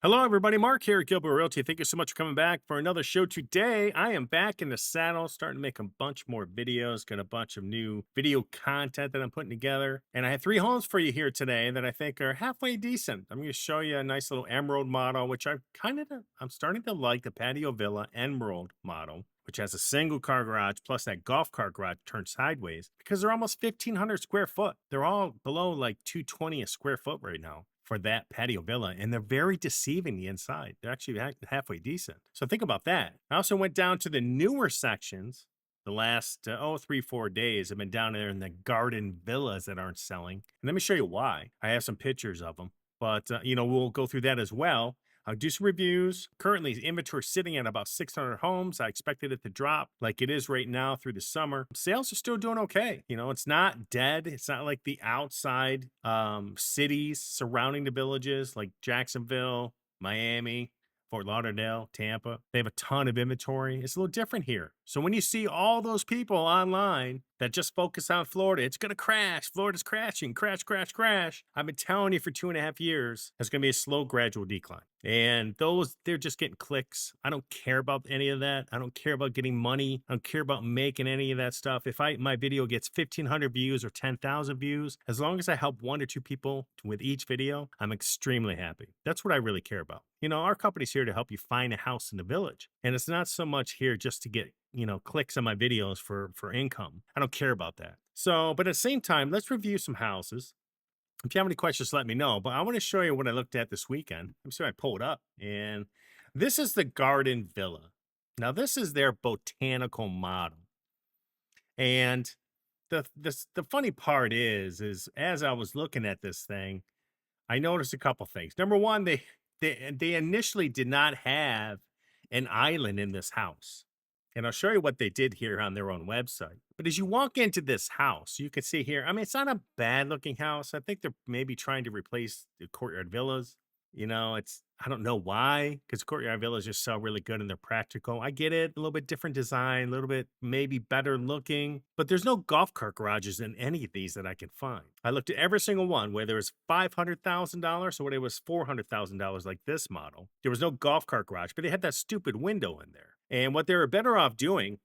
Hello, everybody. Mark here at Gilbo Realty. Thank you so much for coming back for another show today. I am back in the saddle, starting to make a bunch more videos, got a bunch of new video content that I'm putting together. And I have three homes for you here today that I think are halfway decent. I'm going to show you a nice little emerald model, which I'm starting to like the patio villa emerald model, which has a single car garage plus that golf cart garage turned sideways because they're almost 1,500 square foot. They're all below like 220 a square foot right now for that patio villa, and they're very deceiving the inside. They're actually halfway decent. So think about that. I also went down to the newer sections. The last 3-4 days I've been down there in the garden villas that aren't selling. And let me show you why. I have some pictures of them, but we'll go through that as well. I'll do some reviews. Currently, inventory sitting at about 600 homes. I expected it to drop like it is right now through the summer. Sales are still doing okay. It's not dead. It's not like the outside cities surrounding the villages like Jacksonville, Miami, Fort Lauderdale, Tampa. They have a ton of inventory. It's a little different here. So when you see all those people online that just focus on Florida, it's going to crash. Florida's crashing. Crash, crash, crash. I've been telling you for 2.5 years, it's going to be a slow, gradual decline. And they're just getting clicks. I don't care about any of that. I don't care about getting money. I don't care about making any of that stuff. If my video gets 1,500 views or 10,000 views, as long as I help 1 or 2 people with each video, I'm extremely happy. That's what I really care about. Our company's here to help you find a house in the village. And it's not so much here just to get clicks on my videos for income. I don't care about that. So, but at the same time, let's review some houses. If you have any questions, let me know. But I want to show you what I looked at this weekend. I'm sorry, I pulled up. And this is the garden villa. Now, this is their botanical model. And the funny part is as I was looking at this thing, I noticed a couple things. Number one, they initially did not have an island in this house. And I'll show you what they did here on their own website. But as you walk into this house, you can see here, I mean, it's not a bad looking house. I think they're maybe trying to replace the courtyard villas. I don't know why, because courtyard villas just sell really good and they're practical. I get it, a little bit different design, a little bit maybe better looking, but there's no golf cart garages in any of these that I can find. I looked at every single one, whether it was $500,000 or whether it was $400,000 like this model. There was no golf cart garage, but they had that stupid window in there. And what they were better off doing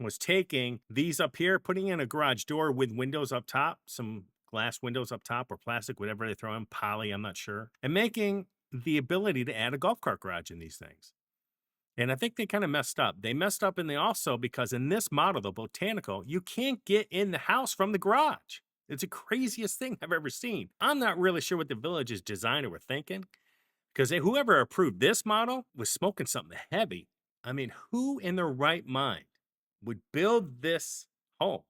was taking these up here, putting in a garage door with windows up top, some glass windows up top or plastic, whatever they throw in, poly, I'm not sure, and making the ability to add a golf cart garage in these things. And I think they kind of messed up. They messed up and they also, because in this model, the botanical, you can't get in the house from the garage. It's the craziest thing I've ever seen. I'm not really sure what the village's designer were thinking, because whoever approved this model was smoking something heavy. I mean, who in their right mind would build this home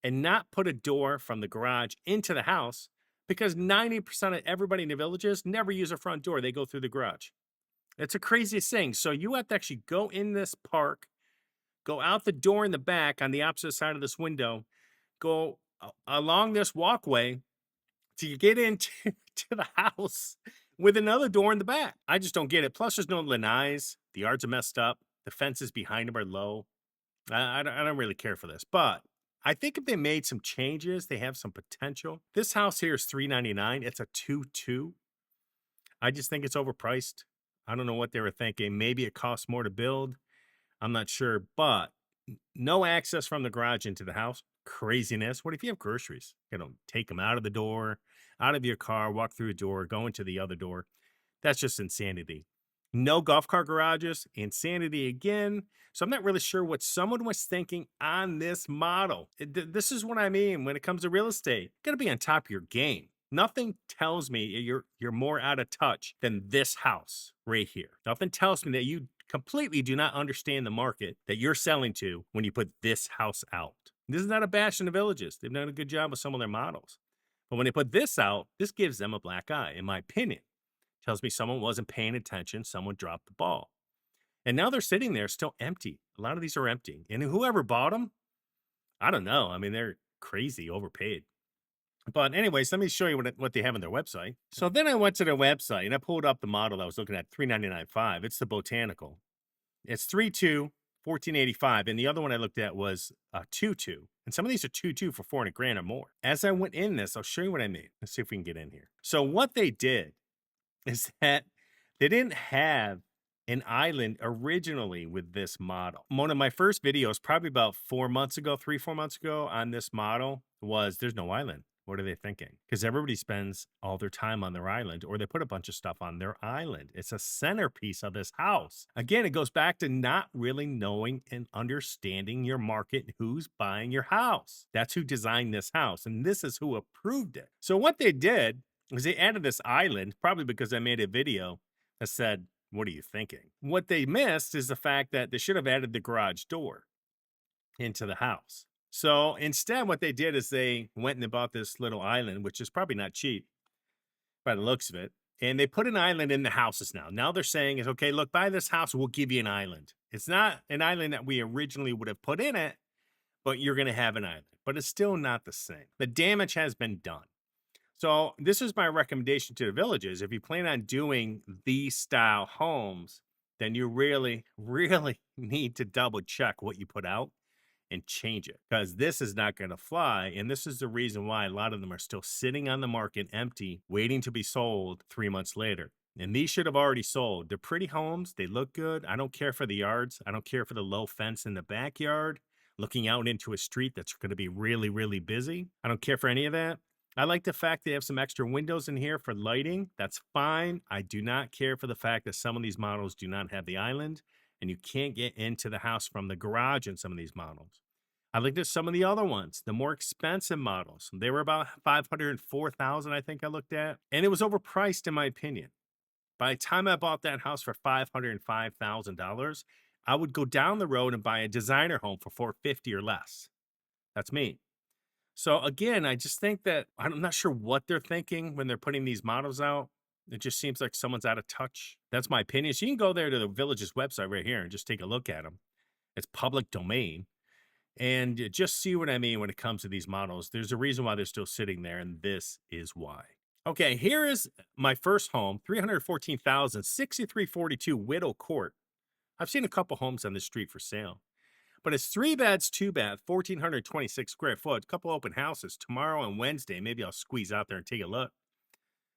and not put a door from the garage into the house, because 90% of everybody in the villages never use a front door. They go through the garage. It's the craziest thing. So you have to actually go in this park, go out the door in the back on the opposite side of this window, go along this walkway to get into to the house with another door in the back. I just don't get it. Plus, there's no lanais. The yards are messed up. The fences behind them are low. I don't really care for this, but I think if they made some changes, they have some potential. This house here is $399. It's a 2-2. I just think it's overpriced. I don't know what they were thinking. Maybe it costs more to build. I'm not sure, but no access from the garage into the house. Craziness. What if you have groceries? Take them out of the door, out of your car, walk through a door, go into the other door. That's just insanity. No golf cart garages, insanity again. So I'm not really sure what someone was thinking on this model. This is what I mean when it comes to real estate. You gotta be on top of your game. Nothing tells me you're more out of touch than this house right here. Nothing tells me that you completely do not understand the market that you're selling to when you put this house out. This is not a bash in the villages. They've done a good job with some of their models. But when they put this out, this gives them a black eye, in my opinion. Tells me someone wasn't paying attention, someone dropped the ball. And now they're sitting there still empty. A lot of these are empty. And whoever bought them, I don't know. I mean, they're crazy, overpaid. But anyways, let me show you what they have on their website. So then I went to their website and I pulled up the model I was looking at, $399.5. It's the botanical. It's 3.2, $1,485. And the other one I looked at was 2.2. And some of these are 2.2 for 400 grand or more. As I went in this, I'll show you what I mean. Let's see if we can get in here. So what they did is that they didn't have an island originally with this model. One of my first videos, probably about 4 months ago, 3, 4 months ago, on this model was there's no island. What are they thinking? Because everybody spends all their time on their island, or they put a bunch of stuff on their island. It's a centerpiece of this house. Again, it goes back to not really knowing and understanding your market and who's buying your house. That's who designed this house, and this is who approved it. So what they did was they added this island, probably because I made a video that said, what are you thinking? What they missed is the fact that they should have added the garage door into the house. So instead, what they did is they went and they bought this little island, which is probably not cheap by the looks of it. And they put an island in the houses now. Now they're saying is, okay, look, buy this house, we'll give you an island. It's not an island that we originally would have put in it, but you're going to have an island. But it's still not the same. The damage has been done. So this is my recommendation to the villages. If you plan on doing these style homes, then you really, really need to double check what you put out and change it, because this is not going to fly. And this is the reason why a lot of them are still sitting on the market empty, waiting to be sold 3 months later. And these should have already sold. They're pretty homes. They look good. I don't care for the yards. I don't care for the low fence in the backyard, looking out into a street that's going to be really, really busy. I don't care for any of that. I like the fact they have some extra windows in here for lighting. That's fine. I do not care for the fact that some of these models do not have the island, and you can't get into the house from the garage in some of these models. I looked at some of the other ones, the more expensive models. They were about 504,000, I think I looked at, and it was overpriced in my opinion. By the time I bought that house for $505,000, I would go down the road and buy a designer home for 450 or less. That's me. So again, I just think that I'm not sure what they're thinking when they're putting these models out. It just seems like someone's out of touch. That's my opinion. So you can go there to the Village's website right here and just take a look at them. It's public domain. And just see what I mean when it comes to these models. There's a reason why they're still sitting there, and this is why. Okay, here is my first home, 314,000, 6342 Widow Court. I've seen a couple homes on this street for sale. But it's 3 beds, 2 bath, 1,426 square foot, a couple open houses. Tomorrow and Wednesday, maybe I'll squeeze out there and take a look.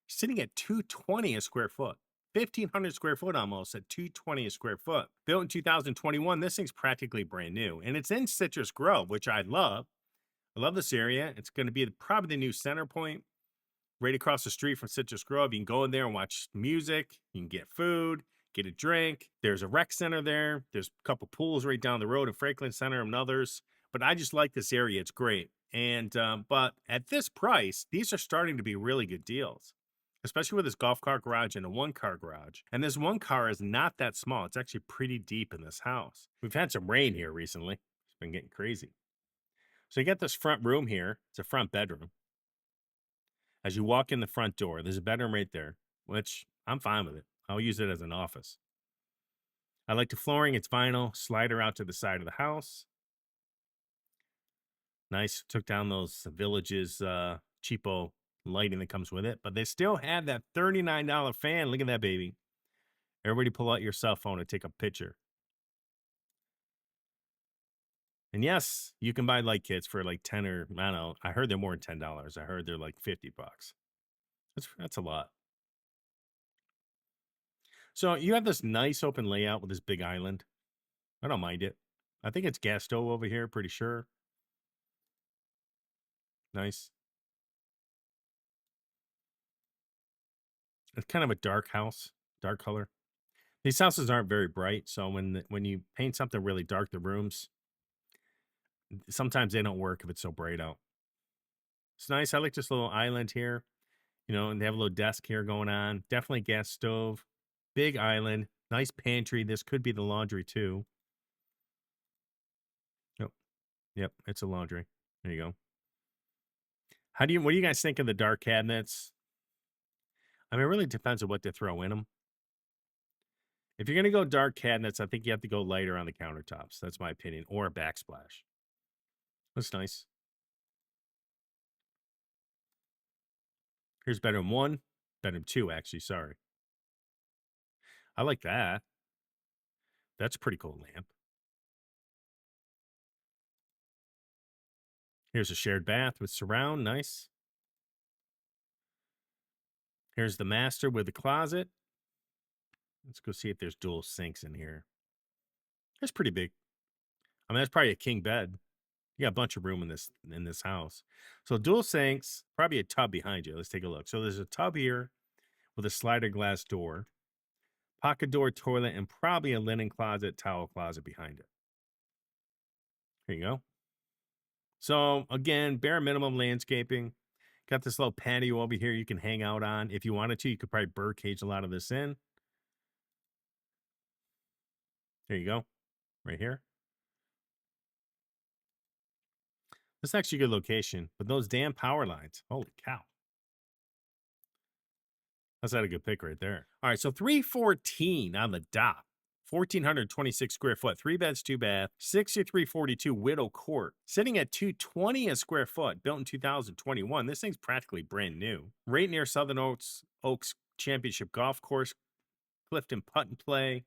Sitting at 220 a square foot. 1,500 square foot almost at 220 a square foot. Built in 2021, this thing's practically brand new. And it's in Citrus Grove, which I love. I love this area. It's going to be probably the new center point right across the street from Citrus Grove. You can go in there and watch music. You can get food, get a drink. There's a rec center there. There's a couple pools right down the road in Franklin Center and others. But I just like this area. It's great. And but at this price, these are starting to be really good deals, especially with this golf cart garage and a 1-car garage. And this 1 car is not that small. It's actually pretty deep in this house. We've had some rain here recently. It's been getting crazy. So you got this front room here. It's a front bedroom. As you walk in the front door, there's a bedroom right there, which I'm fine with it. I'll use it as an office. I like the flooring. It's vinyl. Slider out to the side of the house. Nice. Took down those Villages cheapo lighting that comes with it, but they still have that $39 fan. Look at that baby. Everybody pull out your cell phone and take a picture. And yes, you can buy light kits for like 10 or I don't know. I heard they're more than $10. I heard they're like $50. That's a lot. So you have this nice open layout with this big island. I don't mind it. I think it's gas stove over here, pretty sure. Nice. It's kind of a dark house, dark color. These houses aren't very bright, so when you paint something really dark, the rooms, sometimes they don't work if it's so bright out. It's nice. I like this little island here, and they have a little desk here going on. Definitely gas stove, big island, nice pantry. This could be the laundry too. Yep, yep, it's a laundry. There you go. What do you guys think of the dark cabinets? I mean, it really depends on what they throw in them. If you're going to go dark cabinets, I think you have to go lighter on the countertops. That's my opinion. Or a backsplash. That's nice. Here's bedroom 1. Bedroom 2, actually. Sorry. I like that. That's a pretty cool lamp. Here's a shared bath with surround. Nice. Here's the master with the closet. Let's go see if there's dual sinks in here. It's pretty big. I mean, that's probably a king bed. You got a bunch of room in this house. So dual sinks, probably a tub behind you. Let's take a look. So there's a tub here with a slider glass door, pocket door, toilet, and probably a linen closet, towel closet behind it. There you go. So again, bare minimum landscaping. Got this little patio over here you can hang out on. If you wanted to, you could probably bird cage a lot of this in. There you go. Right here. This is actually a good location. But those damn power lines. Holy cow. That's not a good pick right there. All right, so 314 on the dot. 1,426 square foot, 3 beds, 2 bath, 6342 Widow Court, sitting at 220 a square foot, built in 2021. This thing's practically brand new. Right near Southern Oaks Championship Golf Course, Clifton Putt and Play,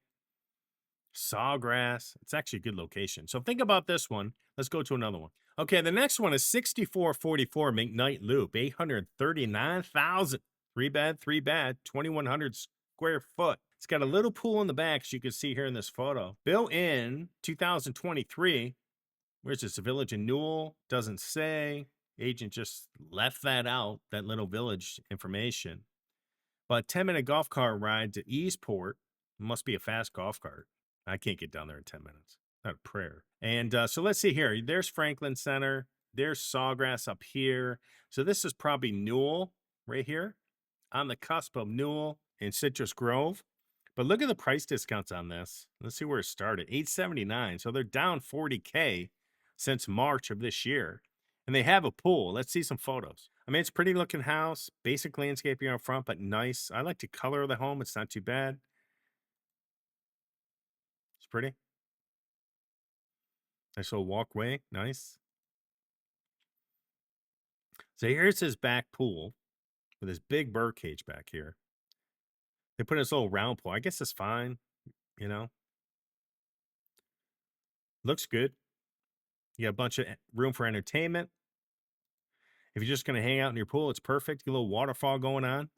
Sawgrass. It's actually a good location. So think about this one. Let's go to another one. Okay, the next one is 6444 McKnight Loop, 839,000. 3 bed, 3 bath, 2,100 square foot. It's got a little pool in the back, as you can see here in this photo. Built in 2023. Where's this? A village in Newell? Doesn't say. Agent just left that out, that little village information. But 10-minute golf cart ride to Eastport. Must be a fast golf cart. I can't get down there in 10 minutes. Not a prayer. And so let's see here. There's Franklin Center. There's Sawgrass up here. So this is probably Newell right here, on the cusp of Newell and Citrus Grove. But look at the price discounts on this. Let's see where it started. $879. So they're down $40K since March of this year. And they have a pool. Let's see some photos. I mean, it's a pretty looking house. Basic landscaping out front, but nice. I like the color of the home. It's not too bad. It's pretty. Nice little walkway. Nice. So here's his back pool with this big bird cage back here. They put this little round pool. I guess it's fine, you know. Looks good. You got a bunch of room for entertainment. If you're just going to hang out in your pool, it's perfect. Get a little waterfall going on.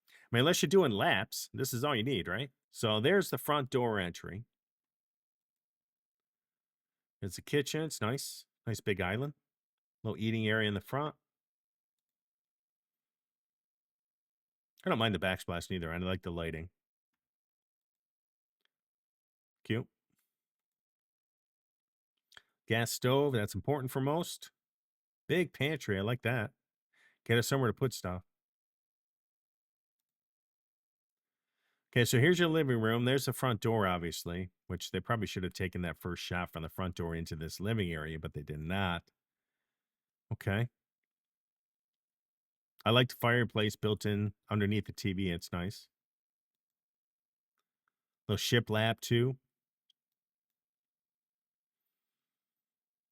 I mean, unless you're doing laps, this is all you need, right? So there's the front door entry. There's the kitchen. It's nice. Nice big island. Little eating area in the front. I don't mind the backsplash neither. I like the lighting. Cute. Gas stove. That's important for most. Big pantry. I like that. Get us somewhere to put stuff. Okay, so here's your living room. There's the front door, obviously, which they probably should have taken that first shot from the front door into this living area, but they did not. Okay. I like the fireplace built in underneath the TV. It's nice. Little shiplap, too.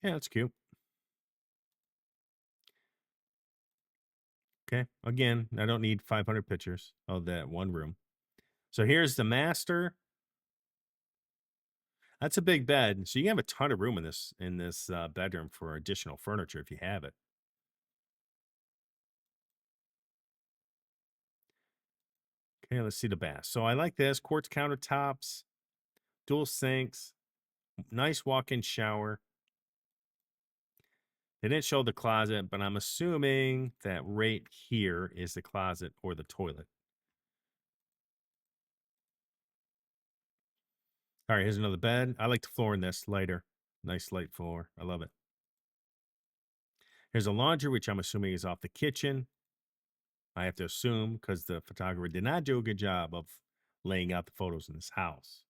Yeah, that's cute. Okay. Again, I don't need 500 pictures of that one room. So here's the master. That's a big bed. So you have a ton of room in this bedroom for additional furniture if you have it. Okay, let's see the bath. So I like this. Quartz countertops, dual sinks, nice walk-in shower. They didn't show the closet, but I'm assuming that right here is the closet or the toilet. All right, here's another bed. I like the floor in this, lighter. Nice light floor. I love it. Here's a laundry, which I'm assuming is off the kitchen. I have to assume because the photographer did not do a good job of laying out the photos in this house.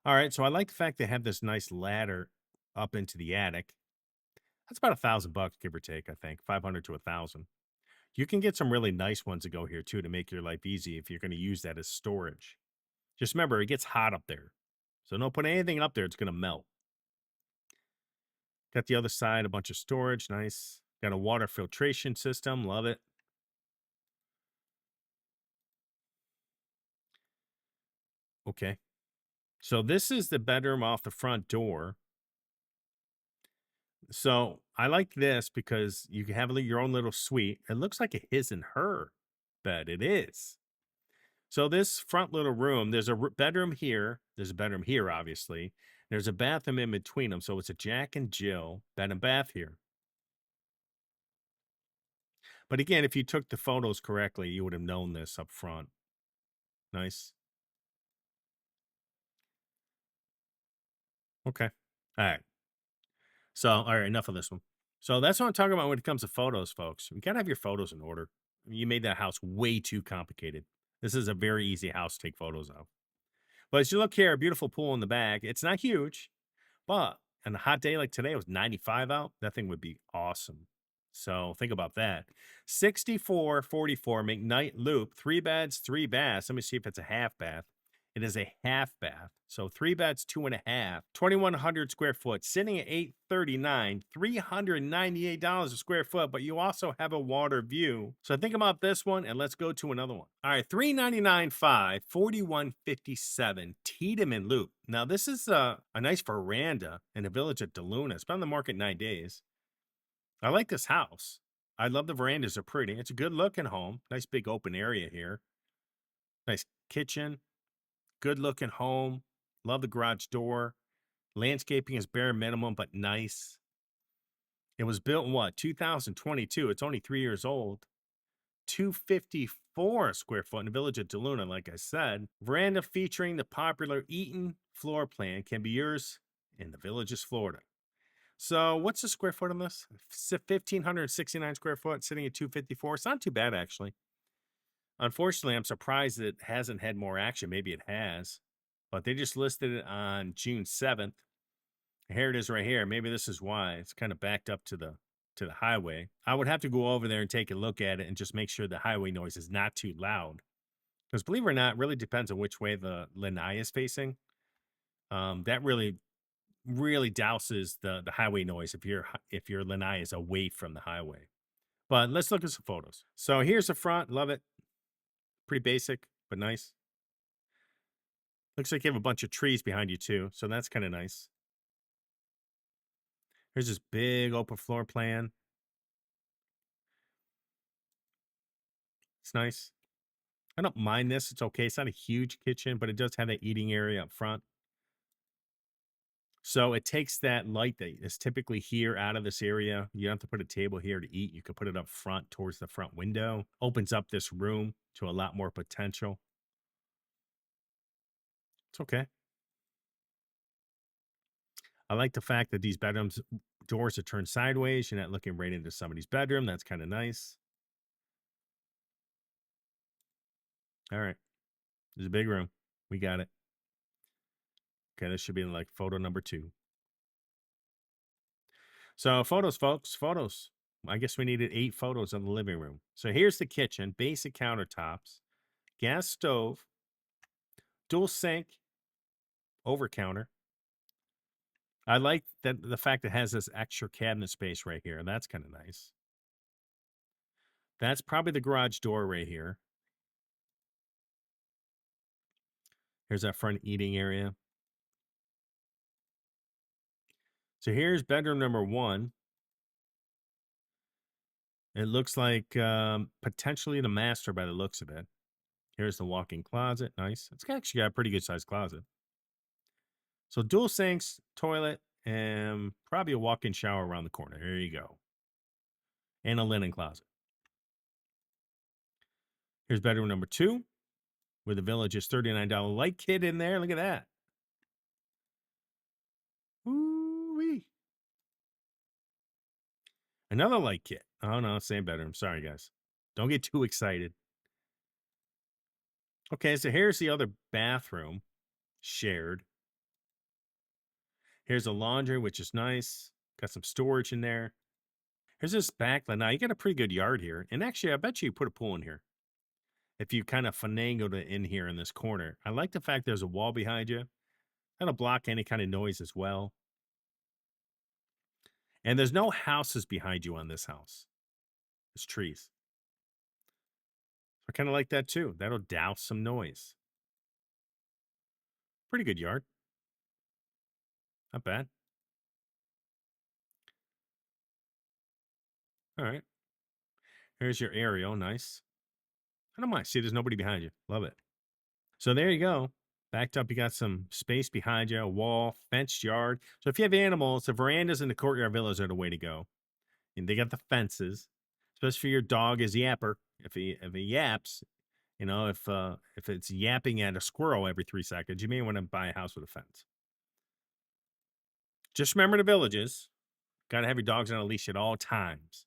All right, so I like the fact they have this nice ladder up into the attic. That's about $1,000, give or take, I think. 500 to 1,000. You can get some really nice ones to go here, too, to make your life easy if you're going to use that as storage. Just remember, it gets hot up there. So don't put anything up there. It's going to melt. Got the other side, a bunch of storage. Nice. Got a water filtration system. Love it. Okay. So this is the bedroom off the front door. So I like this because you can have your own little suite. It looks like a his and her bed. It is. So this front little room, there's a bedroom here. There's a bedroom here, obviously. There's a bathroom in between them. So it's a Jack and Jill bed and bath here. But again, if you took the photos correctly, you would have known this up front. Nice. Okay. All right. So, all right, enough of this one. So that's what I'm talking about when it comes to photos, folks. You gotta have your photos in order. You made that house way too complicated. This is a very easy house to take photos of. But as you look here, a beautiful pool in the back. It's not huge, but on a hot day like today, it was 95 out. That thing would be awesome. So think about that. 6444 McKnight Loop, 3 beds, 3 baths. Let me see if it's a half bath. It is a half bath. So 3 beds, 2.5, 2,100 square foot, sitting at 839, $398 a square foot, but you also have a water view. So think about this one and let's go to another one. All right, 399.5, 4157 Tiedemann Loop. Now this is a nice veranda in the village of DeLuna. It's been on the market 9 days. I like this house. I love the verandas. They're pretty. It's a good looking home. Nice big open area here. Nice kitchen. Good looking home. Love the garage door. Landscaping is bare minimum, but nice. It was built in what? 2022. It's only 3 years old. 254 square foot in the village of DeLuna, like I said. Veranda featuring the popular Eaton floor plan can be yours in the villages, Florida. So what's the square foot on this? 1,569 square foot, sitting at 254. It's not too bad, actually. Unfortunately, I'm surprised it hasn't had more action. Maybe it has, but they just listed it on June 7th. Here it is right here. Maybe this is why it's kind of backed up to the highway. I would have to go over there and take a look at it and just make sure the highway noise is not too loud. Because believe it or not, it really depends on which way the lanai is facing. That really douses the highway noise if your lanai is away from the highway. But let's look at some photos. So here's the front. Love it. Pretty basic, but nice. Looks like you have a bunch of trees behind you too, so that's kind of nice. Here's this big open floor plan. It's nice. I don't mind this. It's okay. It's not a huge kitchen, but it does have that eating area up front. So it takes that light that is typically here out of this area. You don't have to put a table here to eat. You can put it up front towards the front window. Opens up this room to a lot more potential. It's okay. I like the fact that these bedrooms doors are turned sideways. You're not looking right into somebody's bedroom. That's kind of nice. All right. There's a big room. We got it. Okay, this should be like photo number 2. So photos, folks, photos. I guess we needed 8 photos of the living room. So here's the kitchen, basic countertops, gas stove, dual sink, over counter. I like that the fact it has this extra cabinet space right here. That's kind of nice. That's probably the garage door right here. Here's that front eating area. So here's bedroom number 1. It looks like potentially the master by the looks of it. Here's the walk-in closet. Nice. It's actually got a pretty good sized closet. So dual sinks, toilet, and probably a walk-in shower around the corner. There you go. And a linen closet. Here's bedroom number 2 with the Village's $39 light kit in there. Look at that. Ooh-wee. Another light kit. Oh, no, same bedroom. Sorry, guys. Don't get too excited. Okay, so here's the other bathroom shared. Here's a laundry, which is nice. Got some storage in there. Here's this backland. Now, you got a pretty good yard here. And actually, I bet you put a pool in here. If you kind of finagled it in here in this corner. I like the fact there's a wall behind you. That'll block any kind of noise as well. And there's no houses behind you on this house. It's trees. I kind of like that too. That'll douse some noise. Pretty good yard. Not bad. All right. Here's your aerial. Nice. I don't mind. See, there's nobody behind you. Love it. So there you go. Backed up, you got some space behind you, a wall, fenced yard. So if you have animals, the verandas and the courtyard villas are the way to go. And they got the fences, especially for your dog is yapper. If he yaps, if it's yapping at a squirrel every 3 seconds, you may want to buy a house with a fence. Just remember the villages. Got to have your dogs on a leash at all times.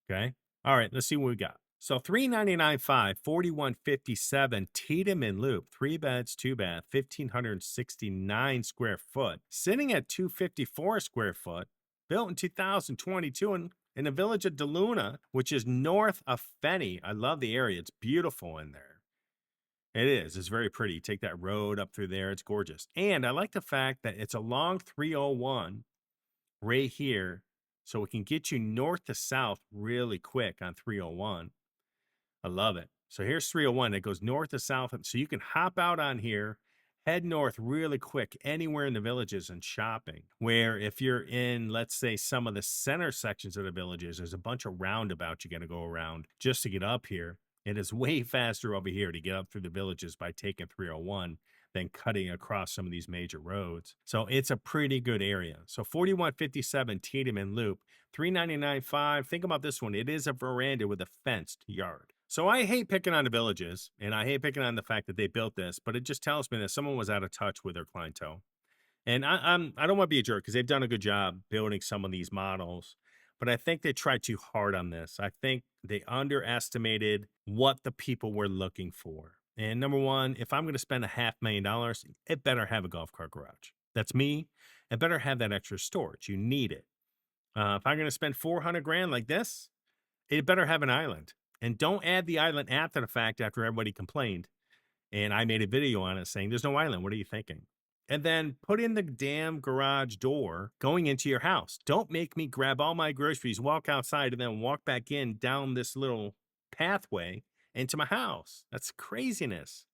Okay. All right. Let's see what we got. So 399.5, 4157 Tatum and Loop, 3 beds, 2 bath, 1,569 square foot, sitting at 254 square foot, built in 2022 in the village of DeLuna, which is north of Fenny. I love the area. It's beautiful in there. It is. It's very pretty. You take that road up through there. It's gorgeous. And I like the fact that it's along 301 right here. So it can get you north to south really quick on 301. I love it. So here's 301. It goes north to south. So you can hop out on here, head north really quick anywhere in the villages and shopping. Where if you're in, let's say, some of the center sections of the villages, there's a bunch of roundabouts you got to go around just to get up here. It is way faster over here to get up through the villages by taking 301 than cutting across some of these major roads. So it's a pretty good area. So 4157 Tatum and Loop, 399.5. Think about this one. It is a veranda with a fenced yard. So I hate picking on the villages, and I hate picking on the fact that they built this, but it just tells me that someone was out of touch with their clientele. And I don't want to be a jerk because they've done a good job building some of these models, but I think they tried too hard on this. I think they underestimated what the people were looking for. And number one, if I'm going to spend $500,000, it better have a golf cart garage. That's me. It better have that extra storage. You need it. If I'm going to spend $400,000 like this, it better have an island. And don't add the island after the fact after everybody complained. And I made a video on it saying, there's no island. What are you thinking? And then put in the damn garage door going into your house. Don't make me grab all my groceries, walk outside, and then walk back in down this little pathway into my house. That's craziness.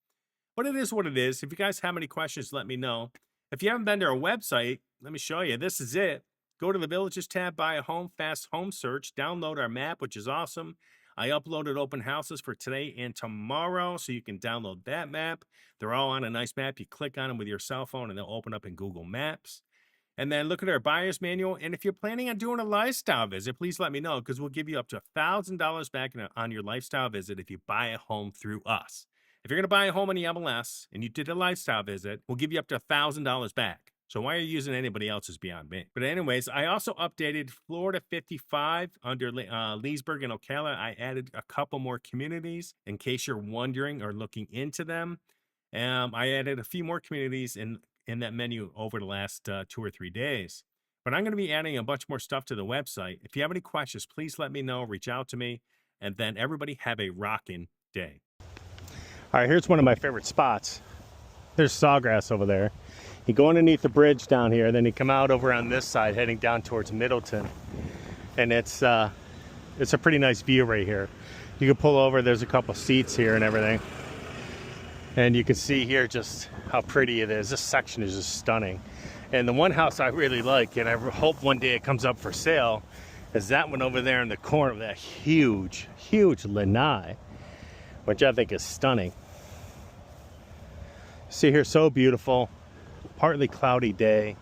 But it is what it is. If you guys have any questions, let me know. If you haven't been to our website, let me show you. This is it. Go to the Villages tab, buy a home, fast home search, download our map, which is awesome. I uploaded open houses for today and tomorrow, so you can download that map. They're all on a nice map. You click on them with your cell phone, and they'll open up in Google Maps. And then look at our buyer's manual. And if you're planning on doing a lifestyle visit, please let me know, because we'll give you up to $1,000 back on your lifestyle visit if you buy a home through us. If you're going to buy a home on the MLS and you did a lifestyle visit, we'll give you up to $1,000 back. So why are you using anybody else's beyond me? But anyways, I also updated Florida 55 under Leesburg and Ocala. I added a couple more communities in case you're wondering or looking into them. I added a few more communities in that menu over the last 2 or 3 days. But I'm going to be adding a bunch more stuff to the website. If you have any questions, please let me know. Reach out to me. And then everybody have a rockin' day. All right, here's one of my favorite spots. There's sawgrass over there. You go underneath the bridge down here, then you come out over on this side heading down towards Middleton. And it's a pretty nice view right here. You can pull over, there's a couple seats here and everything. And you can see here just how pretty it is. This section is just stunning. And the one house I really like, and I hope one day it comes up for sale, is that one over there in the corner of that huge, huge lanai, which I think is stunning. See here, so beautiful. Partly cloudy day.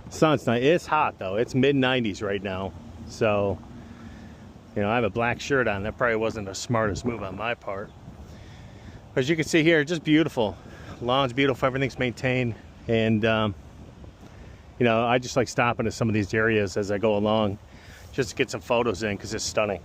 Sun's nice. It's hot though. It's mid-90s right now. So, I have a black shirt on. That probably wasn't the smartest move on my part. As you can see here, just beautiful. Lawn's beautiful. Everything's maintained. And, I just like stopping at some of these areas as I go along just to get some photos in because it's stunning.